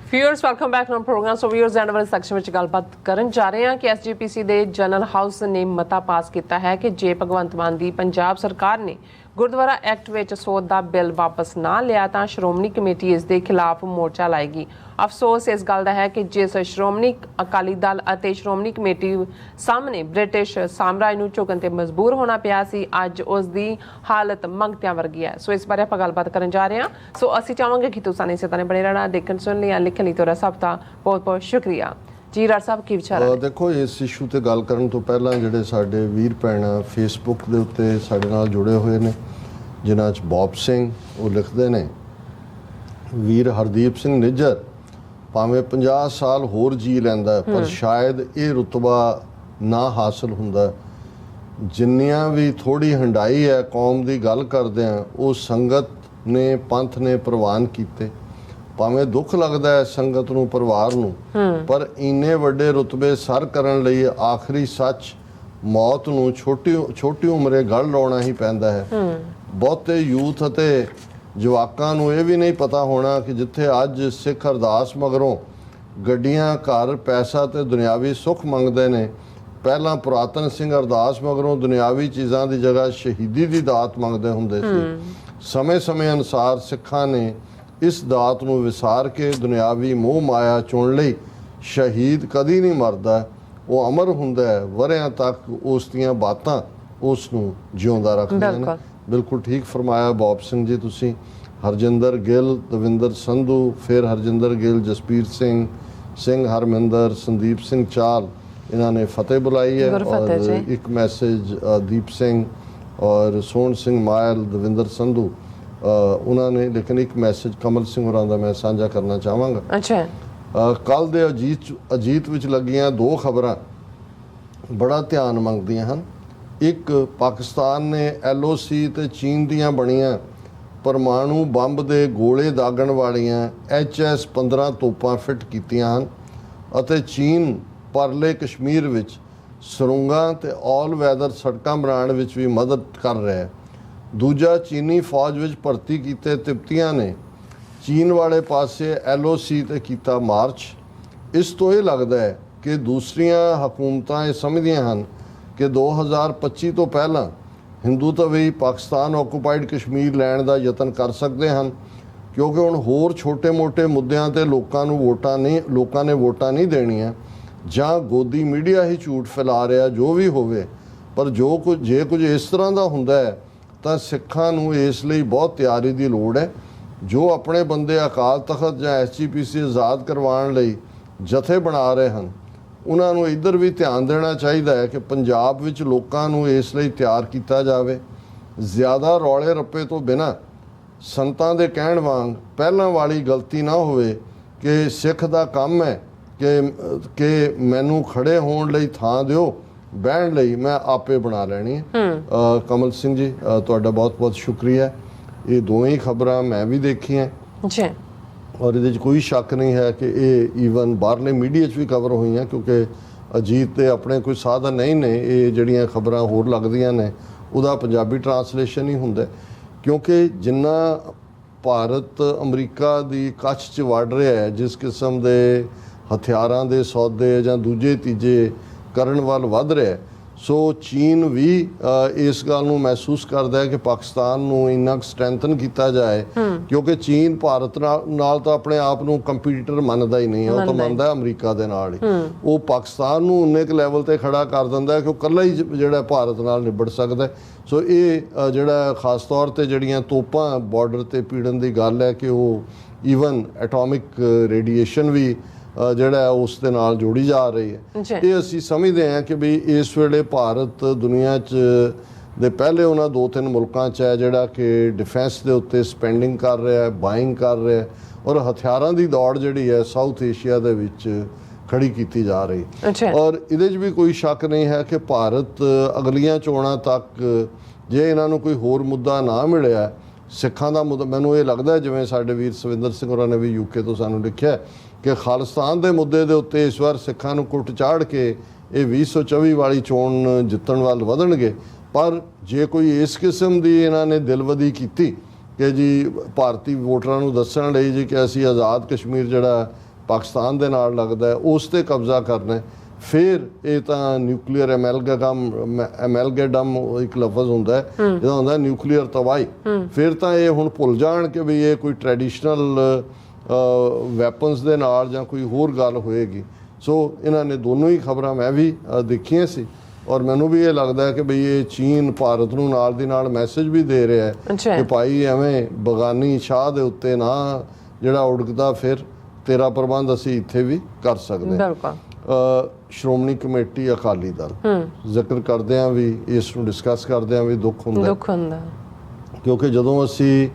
Viewers welcome back to program. So viewers end वाले section में गलबात करन जा रहे हैं कि एसजीपीसी के जनरल हाउस ने मता पास किया है कि जे भगवंत मान की पंजाब सरकार ने गुरुद्वारा एक्ट में सोध का बिल वापस ना लिया तो श्रोमणी कमेटी इसके खिलाफ मोर्चा लाएगी। अफसोस इस गल का है कि जिस श्रोमणी अकाली दल और श्रोमणी कमेटी सामने ब्रिटिश साम्राज को झुकन से मजबूर होना पिया सी, अज उसकी हालत मंगत्या वर्गी है। सो इस बारे आप गलबात करन जा रहे हैं। सो असी चाहांगे कि तुसां इस तरह बने रहना, देखने सुन लिया, लिखने लिए तो सब का बहुत बहुत शुक्रिया जी। राज साहब की विचार है? देखो, इस इशू ते गल करन तो पहला जिहड़े साडे वीर भैणां फेसबुक दे उत्ते साडे नाल जुड़े हुए ने, जिन्हां च बॉब सिंह वो लिखते ने, वीर हरदीप सिंह निज्जर भावें 50 साल होर जी लैंदा पर शायद ये रुतबा ना हासिल हुंदा। जिन्नियां भी थोड़ी हंडाई है कौम की गल करदे हैं वो संगत ने पंथ ने प्रवान कीते। भावें दुख लगता है संगत नूं परिवार नूं, पर इन्ने वड्डे रुतबे सर करन लई आखिरी सच मौत नूं छोटी उम्रे गल लाउणा ही पैंदा है। बहुते यूथ अते जवाकां नूं ये भी नहीं पता होना कि जिथे अज सिख अरदास मगरों गड्डियां घर पैसा ते दुनियावी सुख मंगदे ने, पहला पुरातन सिंह अरदास मगरों दुनियावी चीज़ां की जगह शहीदी की दात मंगदे हुंदे सी। समय समय अनुसार सिखां ने इस दात नूं विसार के दुनियावी मोह माया चुन लई। शहीद कदी नहीं मरदा, वो अमर हुंदा है, वरियां तक उस दियां बातां उस नूं जिउंदा रखदियां ने। बिल्कुल ठीक फरमाया बॉब सिंह जी तुसीं। हरजिंदर गिल, दविंदर संधू, फिर हरजिंदर गिल, जसबीर सिंह हरमिंदर, संदीप सिंह चाल, इन्होंने फतेह बुलाई है। और एक मैसेज दीप सिंह और सोहन सिंह मायल, दविंदर संधू उन्होंने, लेकिन एक मैसेज कमल सिंह होरां दा मैं साझा करना चाहांगा। अच्छा, कल दे अजीत विच लगियां दो खबरां बड़ा ध्यान मंगदियां हन। एक, पाकिस्तान ने LOC ते चीन दियां बणियां परमाणु ਬੰਬ ਦੇ ਗੋਲੇ ਦਾਗਣ ਵਾਲੀਆਂ HS-15 ਤੋਪਾਂ ਫਿੱਟ ਕੀਤੀਆਂ ਹਨ ਅਤੇ ਚੀਨ ਪਰਲੇ ਕਸ਼ਮੀਰ ਵਿੱਚ ਸੁਰੰਗਾਂ ਤੇ ਆਲ ਵੈਦਰ ਸੜਕਾਂ ਬਣਾਉਣ ਵਿੱਚ ਵੀ ਮਦਦ ਕਰ ਰਿਹਾ ਹੈ। ਦੂਜਾ, ਚੀਨੀ ਫੌਜ ਵਿੱਚ ਭਰਤੀ ਕੀਤੇ ਤਿੱਬਤੀਆਂ ਨੇ ਚੀਨ ਵਾਲੇ ਪਾਸੇ LOC ਤੇ ਕੀਤਾ ਮਾਰਚ। ਇਸ ਤੋਂ ਇਹ ਲੱਗਦਾ ਹੈ ਕਿ ਦੂਸਰੀਆਂ ਹਕੂਮਤਾਂ ਇਹ ਸਮਝਦੀਆਂ ਹਨ ਕਿ 2025 ਤੋਂ ਪਹਿਲਾਂ ਹਿੰਦੂਤਵੀ ਪਾਕਿਸਤਾਨ ਆਕੂਪਾਈਡ ਕਸ਼ਮੀਰ ਲੈਣ ਦਾ ਯਤਨ ਕਰ ਸਕਦੇ ਹਨ, ਕਿਉਂਕਿ ਹੁਣ ਹੋਰ ਛੋਟੇ-ਮੋਟੇ ਮੁੱਦਿਆਂ ਤੇ ਲੋਕਾਂ ਨੇ ਵੋਟਾਂ ਨਹੀਂ ਦੇਣੀਆਂ, ਜਾਂ ਗੋਦੀ ਮੀਡੀਆ ਹੀ ਝੂਠ ਫੈਲਾ ਰਿਹਾ ਜੋ ਵੀ ਹੋਵੇ। ਪਰ ਜੇ ਕੁਝ ਇਸ ਤਰ੍ਹਾਂ ਦਾ ਹੁੰਦਾ ਹੈ ਤਾਂ ਸਿੱਖਾਂ ਨੂੰ ਇਸ ਲਈ ਬਹੁਤ ਤਿਆਰੀ ਦੀ ਲੋੜ ਹੈ। ਜੋ ਆਪਣੇ ਬੰਦੇ ਅਕਾਲ ਤਖਤ ਜਾਂ SGPC ਆਜ਼ਾਦ ਕਰਵਾਉਣ ਲਈ ਜਥੇ ਬਣਾ ਰਹੇ ਹਨ, ਉਹਨਾਂ ਨੂੰ ਇੱਧਰ ਵੀ ਧਿਆਨ ਦੇਣਾ ਚਾਹੀਦਾ ਹੈ ਕਿ ਪੰਜਾਬ ਵਿੱਚ ਲੋਕਾਂ ਨੂੰ ਇਸ ਲਈ ਤਿਆਰ ਕੀਤਾ ਜਾਵੇ। ਜ਼ਿਆਦਾ ਰੌਲੇ ਰੱਪੇ ਤੋਂ ਬਿਨਾਂ ਸੰਤਾਂ ਦੇ ਕਹਿਣ ਵਾਂਗ ਪਹਿਲਾਂ ਵਾਲੀ ਗਲਤੀ ਨਾ ਹੋਵੇ ਕਿ ਸਿੱਖ ਦਾ ਕੰਮ ਹੈ ਕਿ ਮੈਨੂੰ ਖੜੇ ਹੋਣ ਲਈ ਥਾਂ ਦਿਓ, ਬਹਿਣ ਲਈ ਮੈਂ ਆਪੇ ਬਣਾ ਲੈਣੀ ਹੈ। ਕਮਲ ਸਿੰਘ ਜੀ ਤੁਹਾਡਾ ਬਹੁਤ ਬਹੁਤ ਸ਼ੁਕਰੀਆ। ਇਹ ਦੋਵੇਂ ਹੀ ਖਬਰਾਂ ਮੈਂ ਵੀ ਦੇਖੀਆਂ ਜੀ, ਔਰ ਇਹਦੇ 'ਚ ਕੋਈ ਸ਼ੱਕ ਨਹੀਂ ਹੈ ਕਿ ਇਹ ਈਵਨ ਬਾਹਰਲੇ ਮੀਡੀਆ 'ਚ ਵੀ ਕਵਰ ਹੋਈਆਂ, ਕਿਉਂਕਿ ਅਜੀਤ ਦੇ ਆਪਣੇ ਕੋਈ ਸਾਧਨ ਨਹੀਂ ਨੇ, ਇਹ ਜਿਹੜੀਆਂ ਖਬਰਾਂ ਹੋਰ ਲੱਗਦੀਆਂ ਨੇ ਉਹਦਾ ਪੰਜਾਬੀ ਟਰਾਂਸਲੇਸ਼ਨ ਹੀ ਹੁੰਦਾ। ਕਿਉਂਕਿ ਜਿੰਨਾ ਭਾਰਤ ਅਮਰੀਕਾ ਦੀ ਕੱਛ 'ਚ ਵੜ ਰਿਹਾ ਹੈ, ਜਿਸ ਕਿਸਮ ਦੇ ਹਥਿਆਰਾਂ ਦੇ ਸੌਦੇ ਜਾਂ ਦੂਜੇ ਤੀਜੇ ਕਰਨ ਵੱਲ ਵੱਧ ਰਿਹਾ, ਸੋ ਚੀਨ ਵੀ ਇਸ ਗੱਲ ਨੂੰ ਮਹਿਸੂਸ ਕਰਦਾ ਹੈ ਕਿ ਪਾਕਿਸਤਾਨ ਨੂੰ ਇੰਨਾ ਸਟਰੈਂਥਨ ਕੀਤਾ ਜਾਏ, ਕਿਉਂਕਿ ਚੀਨ ਭਾਰਤ ਨਾਲ ਤਾਂ ਆਪਣੇ ਆਪ ਨੂੰ ਕੰਪੀਟੀਟਰ ਮੰਨਦਾ ਹੀ ਨਹੀਂ ਹੈ, ਉਹ ਤਾਂ ਮੰਨਦਾ ਅਮਰੀਕਾ ਦੇ ਨਾਲ ਹੀ। ਉਹ ਪਾਕਿਸਤਾਨ ਨੂੰ ਉਨੇ ਕੁ ਲੈਵਲ ਤੇ ਖੜਾ ਕਰ ਦਿੰਦਾ ਕਿ ਉਹ ਇਕੱਲਾ ਹੀ ਜਿਹੜਾ ਭਾਰਤ ਨਾਲ ਨਿਬੜ ਸਕਦਾ। ਸੋ ਇਹ ਜਿਹੜਾ ਖਾਸ ਤੌਰ ਤੇ ਜਿਹੜੀਆਂ ਤੋਪਾਂ ਬਾਰਡਰ ਤੇ ਪੀੜਨ ਦੀ ਗੱਲ ਹੈ ਕਿ ਉਹ ਈਵਨ ਐਟੋਮਿਕ ਰੇਡੀਏਸ਼ਨ ਵੀ ਜਿਹੜਾ ਉਸ ਦੇ ਨਾਲ ਜੋੜੀ ਜਾ ਰਹੀ ਹੈ। ਇਹ ਅਸੀਂ ਸਮਝਦੇ ਹਾਂ ਕਿ ਵੀ ਇਸ ਵੇਲੇ ਭਾਰਤ ਦੁਨੀਆ 'ਚ ਦੇ ਪਹਿਲੇ ਉਹਨਾਂ 2-3 ਮੁਲਕਾਂ 'ਚ ਹੈ ਜਿਹੜਾ ਕਿ ਡਿਫੈਂਸ ਦੇ ਉੱਤੇ ਸਪੈਂਡਿੰਗ ਕਰ ਰਿਹਾ ਹੈ, ਬਾਇੰਗ ਕਰ ਰਿਹਾ ਹੈ, ਔਰ ਹਥਿਆਰਾਂ ਦੀ ਦੌੜ ਜਿਹੜੀ ਹੈ ਸਾਊਥ ਏਸ਼ੀਆ ਦੇ ਵਿੱਚ ਖੜੀ ਕੀਤੀ ਜਾ ਰਹੀ। ਔਰ ਇਹਦੇ 'ਚ ਵੀ ਕੋਈ ਸ਼ੱਕ ਨਹੀਂ ਹੈ ਕਿ ਭਾਰਤ ਅਗਲੀਆਂ ਚੋਣਾਂ ਤੱਕ ਜੇ ਇਹਨਾਂ ਨੂੰ ਕੋਈ ਹੋਰ ਮੁੱਦਾ ਨਾ ਮਿਲਿਆ, ਸਿੱਖਾਂ ਦਾ ਮੁੱਦਾ, ਮੈਨੂੰ ਇਹ ਲੱਗਦਾ ਜਿਵੇਂ ਸਾਡੇ ਵੀਰ ਸਵਿੰਦਰ ਸਿੰਘ ਹੋਰਾਂ ਨੇ ਵੀ UK ਤੋਂ ਸਾਨੂੰ ਲਿਖਿਆ ਕਿ ਖਾਲਿਸਤਾਨ ਦੇ ਮੁੱਦੇ ਦੇ ਉੱਤੇ ਇਸ ਵਾਰ ਸਿੱਖਾਂ ਨੂੰ ਕੁੱਟ ਚਾੜ ਕੇ ਇਹ 2024 ਵਾਲੀ ਚੋਣ ਜਿੱਤਣ ਵੱਲ ਵਧਣਗੇ। ਪਰ ਜੇ ਕੋਈ ਇਸ ਕਿਸਮ ਦੀ ਇਹਨਾਂ ਨੇ ਦਿਲਵਦੀ ਕੀਤੀ ਕਿ ਜੀ ਭਾਰਤੀ ਵੋਟਰਾਂ ਨੂੰ ਦੱਸਣ ਲਈ ਜੀ ਕਿ ਅਸੀਂ ਆਜ਼ਾਦ ਕਸ਼ਮੀਰ ਜਿਹੜਾ ਪਾਕਿਸਤਾਨ ਦੇ ਨਾਲ ਲੱਗਦਾ ਹੈ, ਉਸ ਤੇ ਕਬਜ਼ਾ ਕਰਨਾ ਹੈ। ਫਿਰ ਇਹ ਤਾਂ ਨਿਊਕਲੀਅਰ ਐਮੈਲਗੇਡਮ ਇੱਕ ਲਫ਼ਜ਼ ਹੁੰਦਾ ਹੈ ਜਿਹਦਾ ਹੁੰਦਾ ਨਿਊਕਲੀਅਰ ਤਬਾਹੀ। ਫਿਰ ਤਾਂ ਇਹ ਹੁਣ ਭੁੱਲ ਜਾਣ ਕਿ ਵੀ ਇਹ ਕੋਈ ਟ੍ਰੈਡੀਸ਼ਨਲ ਵੈਪਨਸ ਦੇ ਨਾਲ ਜਾਂ ਕੋਈ ਹੋਰ ਗੱਲ ਹੋਏਗੀ। ਸੋ ਇਹਨਾਂ ਨੇ ਦੋਨੋਂ ਹੀ ਖਬਰਾਂ ਮੈਂ ਵੀ ਦੇਖੀਆਂ ਸੀ, ਔਰ ਮੈਨੂੰ ਵੀ ਇਹ ਲੱਗਦਾ ਹੈ ਕਿ ਬਈ ਇਹ ਚੀਨ ਭਾਰਤ ਨੂੰ ਨਾਲ ਦੀ ਨਾਲ ਮੈਸੇਜ ਵੀ ਦੇ ਰਿਹਾ ਹੈ ਕਿ ਭਾਈ ਐਵੇਂ ਬਗਾਨੀ ਸ਼ਾਹ ਦੇ ਉੱਤੇ ਨਾ ਜਿਹੜਾ ਉੜਕਦਾ, ਫਿਰ ਤੇਰਾ ਪ੍ਰਬੰਧ ਅਸੀਂ ਇੱਥੇ ਵੀ ਕਰ ਸਕਦੇ ਹਾਂ। ਸ਼੍ਰੋਮਣੀ ਕਮੇਟੀ ਅਕਾਲੀ ਦਲ ਜ਼ਿਕਰ ਕਰਦਿਆਂ ਵੀ, ਇਸ ਨੂੰ ਡਿਸਕਸ ਕਰਦਿਆਂ ਵੀ ਦੁੱਖ ਹੁੰਦਾ, ਕਿਉਂਕਿ ਜਦੋਂ ਅਸੀਂ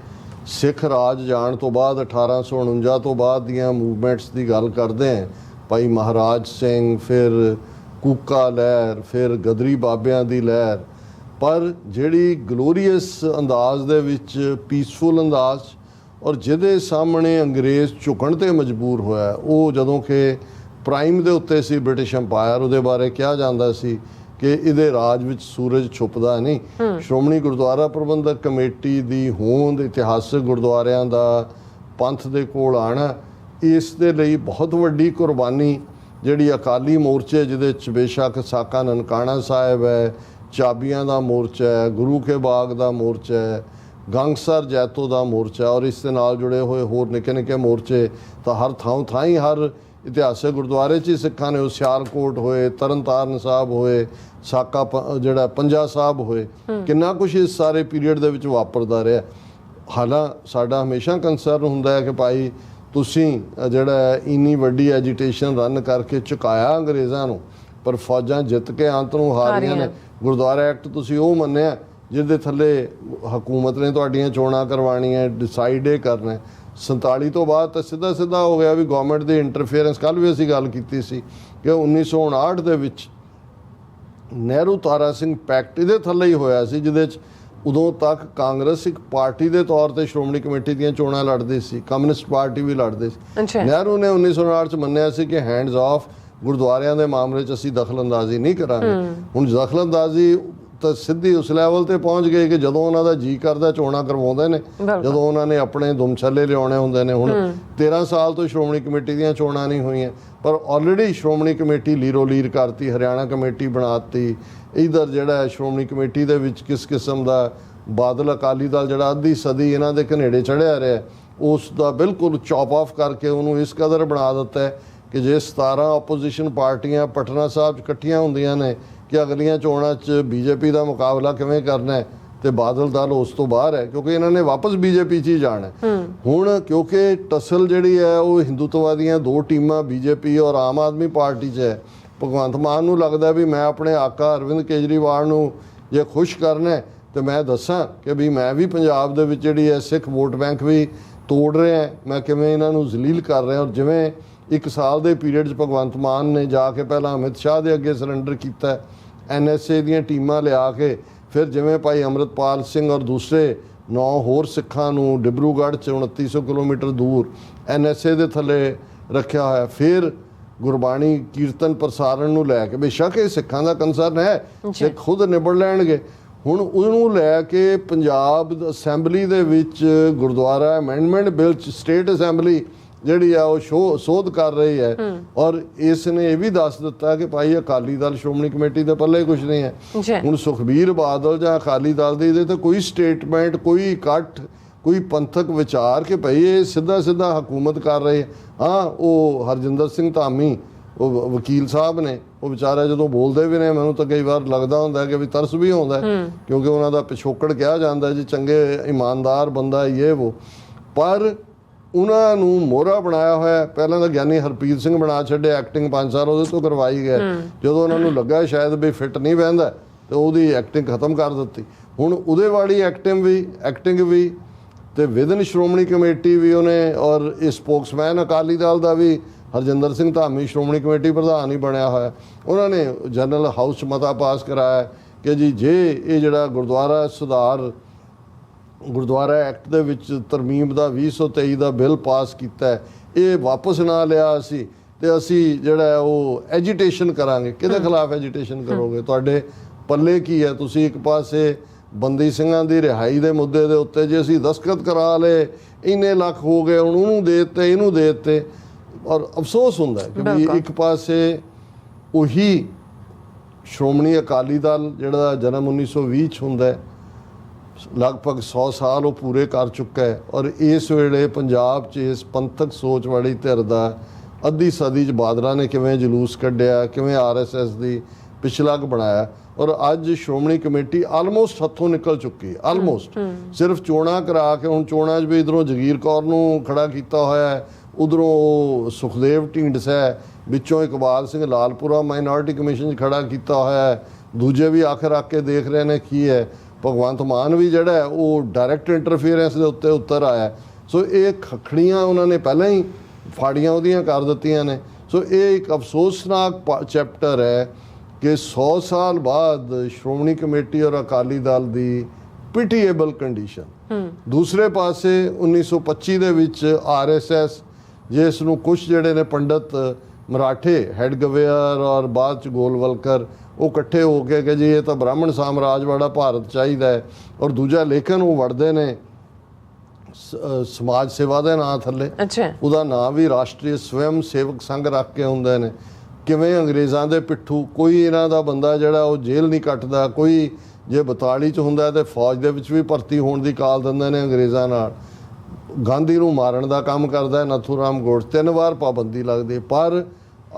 ਸਿੱਖ ਰਾਜ ਜਾਣ ਤੋਂ ਬਾਅਦ 1849 ਤੋਂ ਬਾਅਦ ਦੀਆਂ ਮੂਵਮੈਂਟਸ ਦੀ ਗੱਲ ਕਰਦੇ ਹਾਂ, ਭਾਈ ਮਹਾਰਾਜ ਸਿੰਘ, ਫਿਰ ਕੂਕਾ ਲਹਿਰ, ਫਿਰ ਗਦਰੀ ਬਾਬਿਆਂ ਦੀ ਲਹਿਰ, ਪਰ ਜਿਹੜੀ ਗਲੋਰੀਅਸ ਅੰਦਾਜ਼ ਦੇ ਵਿੱਚ ਪੀਸਫੁਲ ਅੰਦਾਜ਼ ਔਰ ਜਿਹਦੇ ਸਾਹਮਣੇ ਅੰਗਰੇਜ਼ ਝੁਕਣ ਤੇ ਮਜਬੂਰ ਹੋਇਆ, ਉਹ ਜਦੋਂ ਕਿ ਪ੍ਰਾਈਮ ਦੇ ਉੱਤੇ ਸੀ ਬ੍ਰਿਟਿਸ਼ ਅੰਪਾਇਰ, ਉਹਦੇ ਬਾਰੇ ਕਿਹਾ ਜਾਂਦਾ ਸੀ ਕਿ ਇਹਦੇ ਰਾਜ ਵਿੱਚ ਸੂਰਜ ਛੁਪਦਾ ਨਹੀਂ। ਸ਼੍ਰੋਮਣੀ ਗੁਰਦੁਆਰਾ ਪ੍ਰਬੰਧਕ ਕਮੇਟੀ ਦੀ ਹੋਂਦ, ਇਤਿਹਾਸਕ ਗੁਰਦੁਆਰਿਆਂ ਦਾ ਪੰਥ ਦੇ ਕੋਲ ਆਉਣਾ, ਇਸ ਦੇ ਲਈ ਬਹੁਤ ਵੱਡੀ ਕੁਰਬਾਨੀ ਜਿਹੜੀ ਅਕਾਲੀ ਮੋਰਚੇ, ਜਿਹਦੇ 'ਚ ਬੇਸ਼ੱਕ ਸਾਕਾ ਨਨਕਾਣਾ ਸਾਹਿਬ ਹੈ, ਚਾਬੀਆਂ ਦਾ ਮੋਰਚਾ ਹੈ, ਗੁਰੂ ਕੇ ਬਾਗ ਦਾ ਮੋਰਚਾ ਹੈ, ਗੰਗਸਰ ਜੈਤੋ ਦਾ ਮੋਰਚਾ, ਔਰ ਇਸ ਦੇ ਨਾਲ ਜੁੜੇ ਹੋਏ ਹੋਰ ਨਿੱਕੇ ਨਿੱਕੇ ਮੋਰਚੇ ਤਾਂ ਹਰ ਥਾਂ ਹੀ ਹਰ ਇਤਿਹਾਸਕ ਗੁਰਦੁਆਰੇ 'ਚ ਹੀ ਸਿੱਖਾਂ ਨੇ, ਉਹ ਸਿਆਲਕੋਟ ਹੋਏ, ਤਰਨਤਾਰਨ ਸਾਹਿਬ ਹੋਏ, ਸਾਕਾ ਜਿਹੜਾ ਪੰਜਾ ਸਾਹਿਬ ਹੋਏ, ਕਿੰਨਾ ਕੁਛ ਇਸ ਸਾਰੇ ਪੀਰੀਅਡ ਦੇ ਵਿੱਚ ਵਾਪਰਦਾ ਰਿਹਾ। ਹਾਲਾਂ ਸਾਡਾ ਹਮੇਸ਼ਾ ਕੰਸਰਨ ਹੁੰਦਾ ਹੈ ਕਿ ਭਾਈ ਤੁਸੀਂ ਜਿਹੜਾ ਇੰਨੀ ਵੱਡੀ ਐਜੀਟੇਸ਼ਨ ਰਨ ਕਰਕੇ ਚੁਕਾਇਆ ਅੰਗਰੇਜ਼ਾਂ ਨੂੰ, ਪਰ ਫੌਜਾਂ ਜਿੱਤ ਕੇ ਅੰਤ ਨੂੰ ਹਾਰੀਆਂ ਨੇ। ਗੁਰਦੁਆਰਾ ਐਕਟ ਤੁਸੀਂ ਉਹ ਮੰਨਿਆ ਜਿਹਦੇ ਥੱਲੇ ਹਕੂਮਤ ਨੇ ਤੁਹਾਡੀਆਂ ਚੋਣਾਂ ਕਰਵਾਉਣੀਆਂ, ਡਿਸਾਈਡ ਇਹ ਕਰਨਾ। 47 ਤੋਂ ਬਾਅਦ ਤਾਂ ਸਿੱਧਾ ਹੋ ਗਿਆ ਵੀ ਗਵਰਨਮੈਂਟ ਦੀ ਇੰਟਰਫੇਰੈਂਸ। ਕੱਲ੍ਹ ਵੀ ਅਸੀਂ ਗੱਲ ਕੀਤੀ ਸੀ ਕਿ 1959 ਦੇ ਵਿੱਚ ਨਹਿਰੂ ਤਾਰਾ ਸਿੰਘ ਪੈਕਟ ਇਹਦੇ ਥੱਲੇ ਹੀ ਹੋਇਆ ਸੀ, ਜਿਹਦੇ 'ਚ ਉਦੋਂ ਤੱਕ ਕਾਂਗਰਸ ਇੱਕ ਪਾਰਟੀ ਦੇ ਤੌਰ ਤੇ ਸ਼੍ਰੋਮਣੀ ਕਮੇਟੀ ਦੀਆਂ ਚੋਣਾਂ ਲੜਦੀ ਸੀ, ਕਮਿਊਨਿਸਟ ਪਾਰਟੀ ਵੀ ਲੜਦੇ ਸੀ। ਨਹਿਰੂ ਨੇ 1959 'ਚ ਮੰਨਿਆ ਸੀ ਕਿ ਹੈਂਡਜ਼ ਆਫ ਗੁਰਦੁਆਰਿਆਂ ਦੇ ਮਾਮਲੇ 'ਚ ਅਸੀਂ ਦਖਲਅੰਦਾਜ਼ੀ ਨਹੀਂ ਕਰਾਂਗੇ। ਹੁਣ ਦਖਲਅੰਦਾਜ਼ੀ ਤਾਂ ਸਿੱਧੀ ਉਸ ਲੈਵਲ ਤੇ ਪਹੁੰਚ ਗਏ ਕਿ ਜਦੋਂ ਉਹਨਾਂ ਦਾ ਜੀ ਕਰਦਾ ਚੋਣਾਂ ਕਰਵਾਉਂਦੇ ਨੇ, ਜਦੋਂ ਉਹਨਾਂ ਨੇ ਆਪਣੇ ਦੁਮਛੱਲੇ ਲਿਆਉਣੇ ਹੁੰਦੇ ਨੇ। ਹੁਣ 13 ਸਾਲ ਤੋਂ ਸ਼੍ਰੋਮਣੀ ਕਮੇਟੀ ਦੀਆਂ ਚੋਣਾਂ ਨਹੀਂ ਹੋਈਆਂ, ਪਰ ਆਲਰੇਡੀ ਸ਼੍ਰੋਮਣੀ ਕਮੇਟੀ ਲੀਰੋ ਲੀਰ ਕਰਤੀ, ਹਰਿਆਣਾ ਕਮੇਟੀ ਬਣਾਤੀ। ਇਧਰ ਜਿਹੜਾ ਸ਼੍ਰੋਮਣੀ ਕਮੇਟੀ ਦੇ ਵਿੱਚ ਕਿਸ ਕਿਸਮ ਦਾ ਬਾਦਲ ਅਕਾਲੀ ਦਲ ਜਿਹੜਾ ਅੱਧੀ ਸਦੀ ਇਹਨਾਂ ਦੇ ਘਨੇੜੇ ਚੜ੍ਹਿਆ ਰਿਹਾ, ਉਸ ਦਾ ਬਿਲਕੁਲ ਚੌਪ ਆਫ ਕਰਕੇ ਉਹਨੂੰ ਇਸ ਕਦਰ ਬਣਾ ਦਿੱਤਾ ਹੈ ਕਿ ਜੇ 17 ਆਪੋਜੀਸ਼ਨ ਪਾਰਟੀਆਂ ਪਟਨਾ ਸਾਹਿਬ 'ਚ ਇਕੱਠੀਆਂ ਹੁੰਦੀਆਂ ਨੇ ਕਿ ਅਗਲੀਆਂ ਚੋਣਾਂ 'ਚ ਬੀਜੇਪੀ ਦਾ ਮੁਕਾਬਲਾ ਕਿਵੇਂ ਕਰਨਾ ਹੈ, ਤੇ ਬਾਦਲ ਦਲ ਉਸ ਤੋਂ ਬਾਹਰ ਹੈ ਕਿਉਂਕਿ ਇਹਨਾਂ ਨੇ ਵਾਪਸ ਬੀਜੇਪੀ 'ਚ ਹੀ ਜਾਣਾ। ਹੁਣ ਕਿਉਂਕਿ ਟਸਲ ਜਿਹੜੀ ਹੈ ਉਹ ਹਿੰਦੂਤਵਾਦੀਆਂ ਦੋ ਟੀਮਾਂ ਬੀਜੇਪੀ ਔਰ ਆਮ ਆਦਮੀ ਪਾਰਟੀ 'ਚ ਹੈ। ਭਗਵੰਤ ਮਾਨ ਨੂੰ ਲੱਗਦਾ ਵੀ ਮੈਂ ਆਪਣੇ ਆਕਾ ਅਰਵਿੰਦ ਕੇਜਰੀਵਾਲ ਨੂੰ ਜੇ ਖੁਸ਼ ਕਰਨਾ ਤੇ ਮੈਂ ਦੱਸਾਂ ਕਿ ਵੀ ਮੈਂ ਵੀ ਪੰਜਾਬ ਦੇ ਵਿੱਚ ਜਿਹੜੀ ਹੈ ਸਿੱਖ ਵੋਟ ਬੈਂਕ ਵੀ ਤੋੜ ਰਿਹਾ, ਮੈਂ ਕਿਵੇਂ ਇਹਨਾਂ ਨੂੰ ਜ਼ਲੀਲ ਕਰ ਰਿਹਾ। ਔਰ ਜਿਵੇਂ 1 ਸਾਲ ਦੇ ਪੀਰੀਅਡ 'ਚ ਭਗਵੰਤ ਮਾਨ ਨੇ ਜਾ ਕੇ ਪਹਿਲਾਂ ਅਮਿਤ ਸ਼ਾਹ ਦੇ ਅੱਗੇ ਸਰੈਂਡਰ ਕੀਤਾ, NSA ਦੀਆਂ ਟੀਮਾਂ ਲਿਆ ਕੇ, ਫਿਰ ਜਿਵੇਂ ਭਾਈ ਅੰਮ੍ਰਿਤਪਾਲ ਸਿੰਘ ਔਰ ਦੂਸਰੇ 9 ਹੋਰ ਸਿੱਖਾਂ ਨੂੰ ਡਿਬਰੂਗੜ੍ਹ 'ਚ 2900 ਕਿਲੋਮੀਟਰ ਦੂਰ NSA ਦੇ ਥੱਲੇ ਰੱਖਿਆ ਹੋਇਆ। ਫਿਰ ਗੁਰਬਾਣੀ ਕੀਰਤਨ ਪ੍ਰਸਾਰਣ ਨੂੰ ਲੈ ਕੇ, ਬੇਸ਼ੱਕ ਇਹ ਸਿੱਖਾਂ ਦਾ ਕੰਸਰਨ ਹੈ, ਸਿੱਖ ਖੁਦ ਨਿਬੜ ਲੈਣਗੇ। ਹੁਣ ਉਹਨੂੰ ਲੈ ਕੇ ਪੰਜਾਬ ਅਸੈਂਬਲੀ ਦੇ ਵਿੱਚ ਗੁਰਦੁਆਰਾ ਅਮੈਂਡਮੈਂਟ ਬਿੱਲ 'ਚ ਸਟੇਟ ਅਸੈਂਬਲੀ ਜਿਹੜੀ ਆ ਉਹ ਸੋਧ ਕਰ ਰਹੀ ਹੈ। ਔਰ ਇਸ ਨੇ ਇਹ ਵੀ ਦੱਸ ਦਿੱਤਾ ਕਿ ਭਾਈ ਅਕਾਲੀ ਦਲ ਸ਼੍ਰੋਮਣੀ ਕਮੇਟੀ ਦੇ ਪੱਲੇ ਕੁਝ ਨਹੀਂ ਹੈ। ਹੁਣ ਸੁਖਬੀਰ ਬਾਦਲ ਜਾਂ ਅਕਾਲੀ ਦਲ ਦੀ ਇਹਦੇ ਤੇ ਕੋਈ ਸਟੇਟਮੈਂਟ, ਕੋਈ ਇਕੱਠ, ਕੋਈ ਪੰਥਕ ਵਿਚਾਰ ਕਿ ਭਾਈ ਇਹ ਸਿੱਧਾ ਹਕੂਮਤ ਕਰ ਰਹੇ। ਹਾਂ, ਉਹ ਹਰਜਿੰਦਰ ਸਿੰਘ ਧਾਮੀ ਉਹ ਵਕੀਲ ਸਾਹਿਬ ਨੇ, ਉਹ ਵਿਚਾਰੇ ਜਦੋਂ ਬੋਲਦੇ ਵੀ ਨੇ ਮੈਨੂੰ ਤਾਂ ਕਈ ਵਾਰ ਲੱਗਦਾ ਹੁੰਦਾ ਕਿ ਵੀ ਤਰਸ ਵੀ ਆਉਂਦਾ, ਕਿਉਂਕਿ ਉਹਨਾਂ ਦਾ ਪਿਛੋਕੜ ਕਿਹਾ ਜਾਂਦਾ ਜੀ ਚੰਗੇ ਇਮਾਨਦਾਰ ਬੰਦਾ ਇਹ ਉਹ, ਪਰ ਉਹਨਾਂ ਨੂੰ ਮੋਹਰਾ ਬਣਾਇਆ ਹੋਇਆ। ਪਹਿਲਾਂ ਤਾਂ ਗਿਆਨੀ ਹਰਪ੍ਰੀਤ ਸਿੰਘ ਬਣਾ ਛੱਡੇ, ਐਕਟਿੰਗ 5 ਸਾਲ ਉਹਦੇ ਤੋਂ ਕਰਵਾਈ ਗਏ। ਜਦੋਂ ਉਹਨਾਂ ਨੂੰ ਲੱਗਾ ਸ਼ਾਇਦ ਵੀ ਫਿੱਟ ਨਹੀਂ ਬਹਿੰਦਾ ਤੇ ਉਹਦੀ ਐਕਟਿੰਗ ਖਤਮ ਕਰ ਦਿੱਤੀ। ਹੁਣ ਉਹਦੇ ਵਾਲੀ ਐਕਟਿੰਗ ਵੀ ਤੇ ਵਿਦਨ ਸ਼੍ਰੋਮਣੀ ਕਮੇਟੀ ਵੀ ਉਹਨੇ, ਔਰ ਇਹ ਸਪੋਕਸਮੈਨ ਅਕਾਲੀ ਦਲ ਦਾ ਵੀ ਹਰਜਿੰਦਰ ਸਿੰਘ ਧਾਮੀ ਸ਼੍ਰੋਮਣੀ ਕਮੇਟੀ ਪ੍ਰਧਾਨ ਹੀ ਬਣਿਆ ਹੋਇਆ। ਉਹਨਾਂ ਨੇ ਜਨਰਲ ਹਾਊਸ 'ਚ ਮਤਾ ਪਾਸ ਕਰਾਇਆ ਕਿ ਜੀ ਜੇ ਇਹ ਜਿਹੜਾ ਗੁਰਦੁਆਰਾ ਐਕਟ ਦੇ ਵਿੱਚ ਤਰਮੀਮ ਦਾ 2023 ਦਾ ਬਿੱਲ ਪਾਸ ਕੀਤਾ, ਇਹ ਵਾਪਸ ਨਾ ਲਿਆ ਅਸੀਂ ਤੇ ਅਸੀਂ ਜਿਹੜਾ ਉਹ ਐਜੀਟੇਸ਼ਨ ਕਰਾਂਗੇ। ਕਿਹਦੇ ਖਿਲਾਫ ਐਜੀਟੇਸ਼ਨ ਕਰੋਗੇ? ਤੁਹਾਡੇ ਪੱਲੇ ਕੀ ਹੈ? ਤੁਸੀਂ ਇੱਕ ਪਾਸੇ ਬੰਦੀ ਸਿੰਘਾਂ ਦੀ ਰਿਹਾਈ ਦੇ ਮੁੱਦੇ ਦੇ ਉੱਤੇ ਜੇ ਅਸੀਂ ਦਸਤਖਤ ਕਰਾ ਲਏ, ਇੰਨੇ ਲੱਖ ਹੋ ਗਏ, ਹੁਣ ਉਹਨੂੰ ਦੇ ਦਿੱਤੇ, ਇਹਨੂੰ ਦੇ ਦਿੱਤੇ, ਔਰ ਅਫਸੋਸ ਹੁੰਦਾ ਹੈ ਕਿ ਵੀ ਇੱਕ ਪਾਸੇ ਉਹੀ ਸ਼੍ਰੋਮਣੀ ਅਕਾਲੀ ਦਲ ਜਿਹੜਾ ਜਨਮ 1920 ਚ ਹੁੰਦਾ ਹੈ, ਲਗਭਗ 100 ਸਾਲ ਉਹ ਪੂਰੇ ਕਰ ਚੁੱਕਾ ਹੈ, ਔਰ ਇਸ ਵੇਲੇ ਪੰਜਾਬ 'ਚ ਇਸ ਪੰਥਕ ਸੋਚ ਵਾਲੀ ਧਿਰ ਦਾ ਅੱਧੀ ਸਦੀ 'ਚ ਬਾਦਲਾਂ ਨੇ ਕਿਵੇਂ ਜਲੂਸ ਕੱਢਿਆ, ਕਿਵੇਂ RSS ਦੀ ਪਿਛਲਗ ਬਣਾਇਆ, ਔਰ ਅੱਜ ਸ਼੍ਰੋਮਣੀ ਕਮੇਟੀ ਆਲਮੋਸਟ ਹੱਥੋਂ ਨਿਕਲ ਚੁੱਕੀ ਹੈ। ਆਲਮੋਸਟ ਸਿਰਫ ਚੋਣਾਂ ਕਰਾ ਕੇ, ਹੁਣ ਚੋਣਾਂ 'ਚ ਵੀ ਇੱਧਰੋਂ ਜਗੀਰ ਕੌਰ ਨੂੰ ਖੜਾ ਕੀਤਾ ਹੋਇਆ ਹੈ, ਉਧਰੋਂ ਸੁਖਦੇਵ ਢੀਂਡਸਾ ਹੈ, ਵਿੱਚੋਂ ਇਕਬਾਲ ਸਿੰਘ ਲਾਲਪੁਰਾ ਮਾਈਨੋਰਿਟੀ ਕਮਿਸ਼ਨ 'ਚ ਖੜਾ ਕੀਤਾ ਹੋਇਆ ਹੈ, ਦੂਜੇ ਵੀ ਆਖਰ ਆ ਕੇ ਦੇਖ ਰਹੇ ਨੇ ਕੀ ਹੈ। ਭਗਵੰਤ ਮਾਨ ਵੀ ਜਿਹੜਾ ਹੈ ਉਹ ਡਾਇਰੈਕਟ ਇੰਟਰਫੀਅਰੈਂਸ ਦੇ ਉੱਤੇ ਉਤਰ ਆਇਆ। ਸੋ ਇਹ ਖਖੜੀਆਂ ਉਹਨਾਂ ਨੇ ਪਹਿਲਾਂ ਹੀ ਫਾੜੀਆਂ ਉਹਦੀਆਂ ਕਰ ਦਿੱਤੀਆਂ ਨੇ। ਸੋ ਇਹ ਇੱਕ ਅਫਸੋਸਨਾਕ ਚੈਪਟਰ ਹੈ ਕਿ 100 ਸਾਲ ਬਾਅਦ ਸ਼੍ਰੋਮਣੀ ਕਮੇਟੀ ਔਰ ਅਕਾਲੀ ਦਲ ਦੀ ਪਿਟੀਏਬਲ ਕੰਡੀਸ਼ਨ। ਦੂਸਰੇ ਪਾਸੇ 1925 ਦੇ ਵਿੱਚ RSS, ਜਿਸ ਨੂੰ ਕੁਛ ਜਿਹੜੇ ਨੇ ਪੰਡਤ ਮਰਾਠੇ ਹੈਡਗਵੇਅਰ ਔਰ ਬਾਅਦ ਚ ਗੋਲਵਲਕਰ, ਉਹ ਇਕੱਠੇ ਹੋ ਕੇ ਕਿ ਜੀ ਇਹ ਤਾਂ ਬ੍ਰਾਹਮਣ ਸਾਮਰਾਜ ਵਾਲਾ ਭਾਰਤ ਚਾਹੀਦਾ ਹੈ, ਔਰ ਦੂਜਾ ਲੇਕਿਨ ਉਹ ਵੜਦੇ ਨੇ ਸਮਾਜ ਸੇਵਾ ਦੇ ਨਾਂ ਥੱਲੇ। ਉਹਦਾ ਨਾਂ ਵੀ ਰਾਸ਼ਟਰੀ ਸਵੈਮ ਸੇਵਕ ਸੰਘ ਰੱਖ ਕੇ ਹੁੰਦੇ ਨੇ। ਕਿਵੇਂ ਅੰਗਰੇਜ਼ਾਂ ਦੇ ਪਿੱਠੂ ਕੋਈ ਇਹਨਾਂ ਦਾ ਬੰਦਾ ਜਿਹੜਾ ਉਹ ਜੇਲ੍ਹ ਨਹੀਂ ਕੱਟਦਾ, ਕੋਈ ਜੇ 42 ਚ ਹੁੰਦਾ ਤੇ ਫੌਜ ਦੇ ਵਿੱਚ ਵੀ ਭਰਤੀ ਹੋਣ ਦੀ ਕਾਲ ਦਿੰਦੇ ਨੇ ਅੰਗਰੇਜ਼ਾਂ ਨਾਲ। ਗਾਂਧੀ ਨੂੰ ਮਾਰਨ ਦਾ ਕੰਮ ਕਰਦਾ ਨਥੂਰਾਮ ਗੋਡਸੇ, 3 ਵਾਰ ਪਾਬੰਦੀ ਲੱਗਦੀ। ਪਰ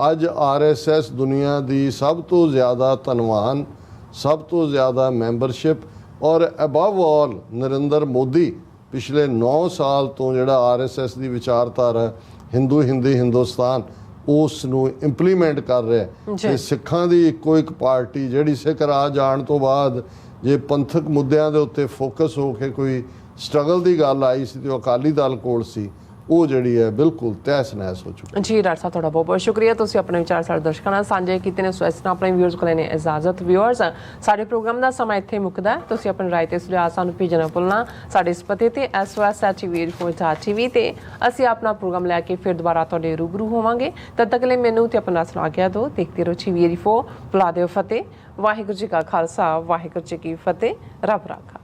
ਅੱਜ RSS ਦੁਨੀਆ ਦੀ ਸਭ ਤੋਂ ਜ਼ਿਆਦਾ ਧਨਵਾਨ, ਸਭ ਤੋਂ ਜ਼ਿਆਦਾ ਮੈਂਬਰਸ਼ਿਪ, ਔਰ ਅਬਵ ਆਲ ਨਰਿੰਦਰ ਮੋਦੀ ਪਿਛਲੇ 9 ਸਾਲ ਤੋਂ ਜਿਹੜਾ RSS ਦੀ ਵਿਚਾਰਧਾਰਾ ਹਿੰਦੂ ਹਿੰਦੀ ਹਿੰਦੁਸਤਾਨ ਉਸ ਨੂੰ ਇੰਪਲੀਮੈਂਟ ਕਰ ਰਿਹਾ। ਤੇ ਸਿੱਖਾਂ ਦੀ ਇੱਕੋ ਇੱਕ ਪਾਰਟੀ ਜਿਹੜੀ ਸਿੱਖ ਰਾਜ ਜਾਣ ਤੋਂ ਬਾਅਦ ਜੇ ਪੰਥਕ ਮੁੱਦਿਆਂ ਦੇ ਉੱਤੇ ਫੋਕਸ ਹੋ ਕੇ ਕੋਈ ਸਟਰਗਲ ਦੀ ਗੱਲ ਆਈ ਸੀ ਤੇ ਉਹ ਅਕਾਲੀ ਦਲ ਕੋਲ ਸੀ, ਉਹ ਜਿਹੜੀ ਹੈ ਬਿਲਕੁਲ ਤਹਿਸ ਨਹਿਸ ਹੋ ਚੁੱਕੀ। ਜੀ ਡਾਕਟਰ ਸਾਹਿਬ, ਤੁਹਾਡਾ ਬਹੁਤ ਬਹੁਤ ਸ਼ੁਕਰੀਆ। ਤੁਸੀਂ ਆਪਣੇ ਵਿਚਾਰ ਸਾਡੇ ਦਰਸ਼ਕਾਂ ਨਾਲ ਸਾਂਝੇ ਕੀਤੇ ਨੇ। ਸੋ ਇਸ ਤਰ੍ਹਾਂ ਆਪਣੇ ਵਿਊਅਰਸ ਕੋਲ ਨੇ ਇਜਾਜ਼ਤ। ਵਿਊਅਰਸ, ਸਾਡੇ ਪ੍ਰੋਗਰਾਮ ਦਾ ਸਮਾਂ ਇੱਥੇ ਮੁੱਕਦਾ। ਤੁਸੀਂ ਆਪਣੀ ਰਾਏ ਤੇ ਸੁਝਾਅ ਸਾਨੂੰ ਭੇਜਣਾ ਭੁੱਲਣਾ। ਸਾਡੇ ਇਸ ਪਤੇ ਤੇ SOS@TV ਤੇ ਅਸੀਂ ਆਪਣਾ ਪ੍ਰੋਗਰਾਮ ਲੈ ਕੇ ਫਿਰ ਦੁਬਾਰਾ ਤੁਹਾਡੇ ਰੂਬਰੂ ਹੋਵਾਂਗੇ। ਤਦ ਤੱਕ ਲਈ ਮੈਨੂੰ ਤੇ ਆਪਣਾ ਸੁਣਾ ਗਿਆ ਦੋ। ਦੇਖਦੇ ਰਹੋ TV 4। ਬੁਲਾ ਦਿਓ ਫਤਿਹ। ਵਾਹਿਗੁਰੂ ਜੀ ਕਾ ਖਾਲਸਾ, ਵਾਹਿਗੁਰੂ ਜੀ ਕੀ ਫਤਿਹ। ਰੱਬ ਰਾਖਾ।